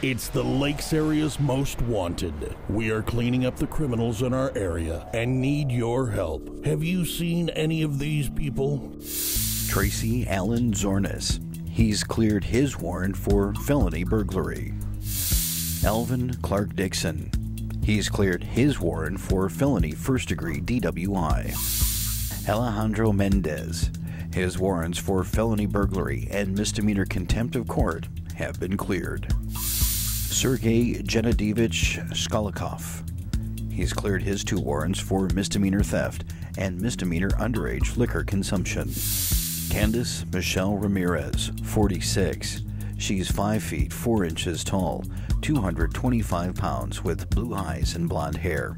It's the Lakes area's most wanted. We are cleaning up the criminals in our area and need your help. Have you seen any of these people? Tracy Allen Zornis. He's cleared his warrant for felony burglary. Alvin Clark Dixon. He's cleared his warrant for felony first-degree DWI. Alejandro Mendez. His warrants for felony burglary and misdemeanor contempt of court have been cleared. Sergei Genadevich Skolikov. He's cleared his 2 warrants for misdemeanor theft and misdemeanor underage liquor consumption. Candace Michelle Ramirez, 46. She's 5 feet 4 inches tall, 225 pounds, with blue eyes and blonde hair.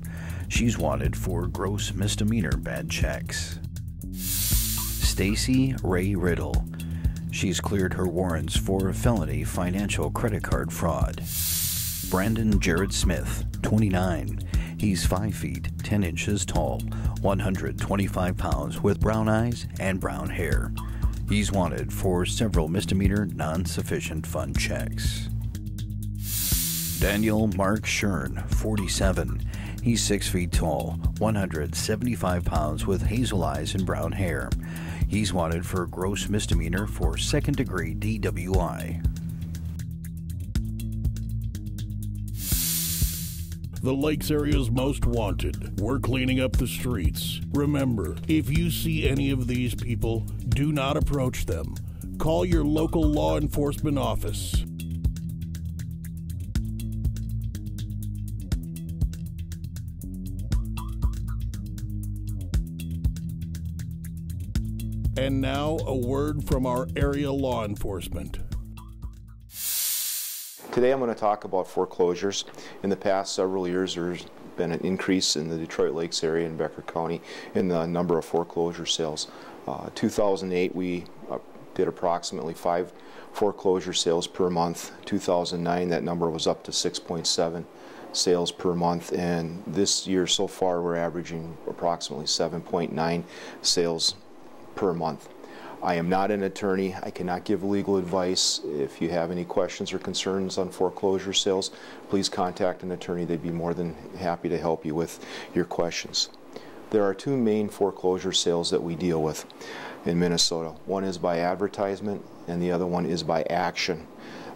She's wanted for gross misdemeanor bad checks. Stacy Ray Riddle. She's cleared her warrants for felony financial credit card fraud. Brandon Jared Smith, 29. He's 5 feet 10 inches tall, 125 pounds, with brown eyes and brown hair. He's wanted for several misdemeanor non-sufficient fund checks. Daniel Mark Shern, 47. He's 6 feet tall, 175 pounds, with hazel eyes and brown hair. He's wanted for gross misdemeanor for second-degree DWI. The Lakes area's most wanted. We're cleaning up the streets. Remember, if you see any of these people, do not approach them. Call your local law enforcement office. And now, a word from our area law enforcement. Today I'm going to talk about foreclosures. In the past several years there's been an increase in the Detroit Lakes area and Becker County in the number of foreclosure sales. 2008 we did approximately 5 foreclosure sales per month. 2009 that number was up to 6.7 sales per month, and this year so far we're averaging approximately 7.9 sales per month. I am not an attorney. I cannot give legal advice. If you have any questions or concerns on foreclosure sales, please contact an attorney. They'd be more than happy to help you with your questions. There are 2 main foreclosure sales that we deal with in Minnesota. One is by advertisement and the other one is by action.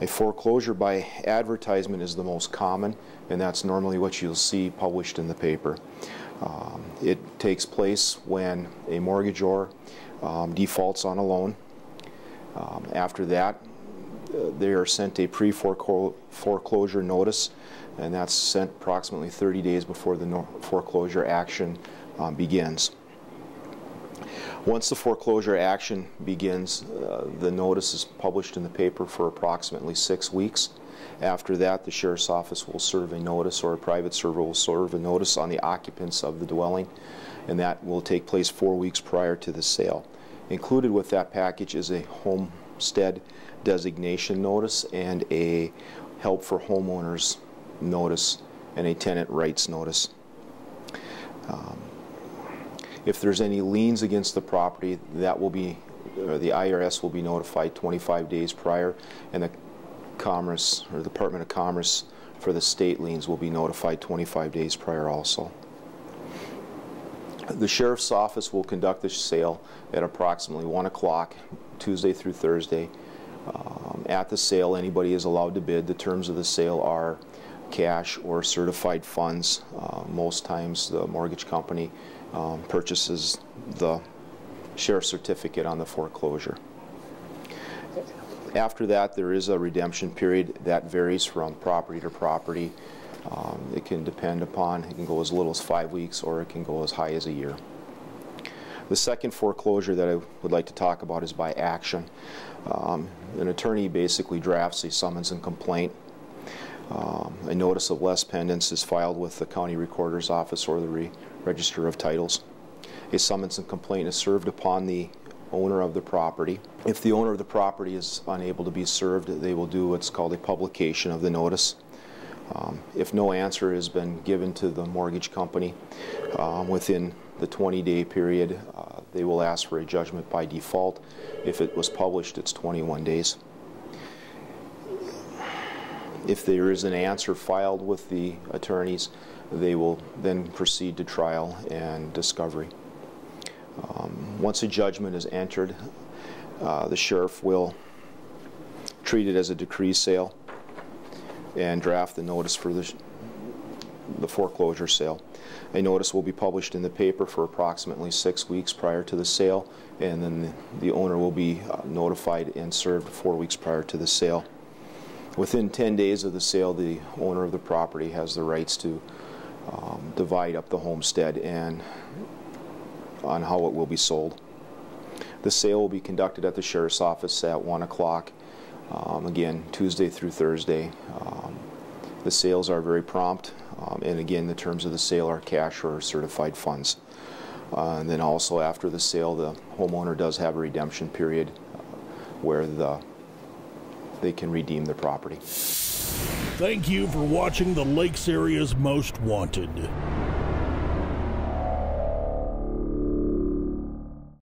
A foreclosure by advertisement is the most common, and that's normally what you'll see published in the paper. It takes place when a mortgagor defaults on a loan. After that, they are sent a pre-foreclosure notice, and that's sent approximately 30 days before the foreclosure action begins. Once the foreclosure action begins, the notice is published in the paper for approximately 6 weeks. After that, the sheriff's office will serve a notice, or a private server will serve a notice on the occupants of the dwelling, and that will take place 4 weeks prior to the sale. Included with that package is a homestead designation notice and a help for homeowners notice and a tenant rights notice. If there's any liens against the property, that will be, the IRS will be notified 25 days prior, and the Commerce, or the Department of Commerce for the state liens, will be notified 25 days prior also. The sheriff's office will conduct the sale at approximately 1 o'clock Tuesday through Thursday. At the sale, anybody is allowed to bid. The terms of the sale are cash or certified funds. Most times the mortgage company purchases the sheriff's certificate on the foreclosure. After that, there is a redemption period that varies from property to property. It can depend upon, it can go as little as 5 weeks or it can go as high as a year. The second foreclosure that I would like to talk about is by action. An attorney basically drafts a summons and complaint. A notice of less pendants is filed with the county recorder's office or the register of titles. A summons and complaint is served upon the owner of the property. If the owner of the property is unable to be served, they will do what's called a publication of the notice. If no answer has been given to the mortgage company within the 20-day period, they will ask for a judgment by default. If it was published, it's 21 days. If there is an answer filed with the attorneys, they will then proceed to trial and discovery. Once a judgment is entered, the sheriff will treat it as a decree sale and draft the notice for the foreclosure sale. A notice will be published in the paper for approximately 6 weeks prior to the sale, and then the owner will be notified and served 4 weeks prior to the sale. Within 10 days of the sale, the owner of the property has the rights to divide up the homestead and on how it will be sold. The sale will be conducted at the sheriff's office at 1 o'clock, again, Tuesday through Thursday. The sales are very prompt, and again, the terms of the sale are cash or certified funds. And then also after the sale, the homeowner does have a redemption period where they can redeem the property. Thank you for watching the Lakes Area's Most Wanted.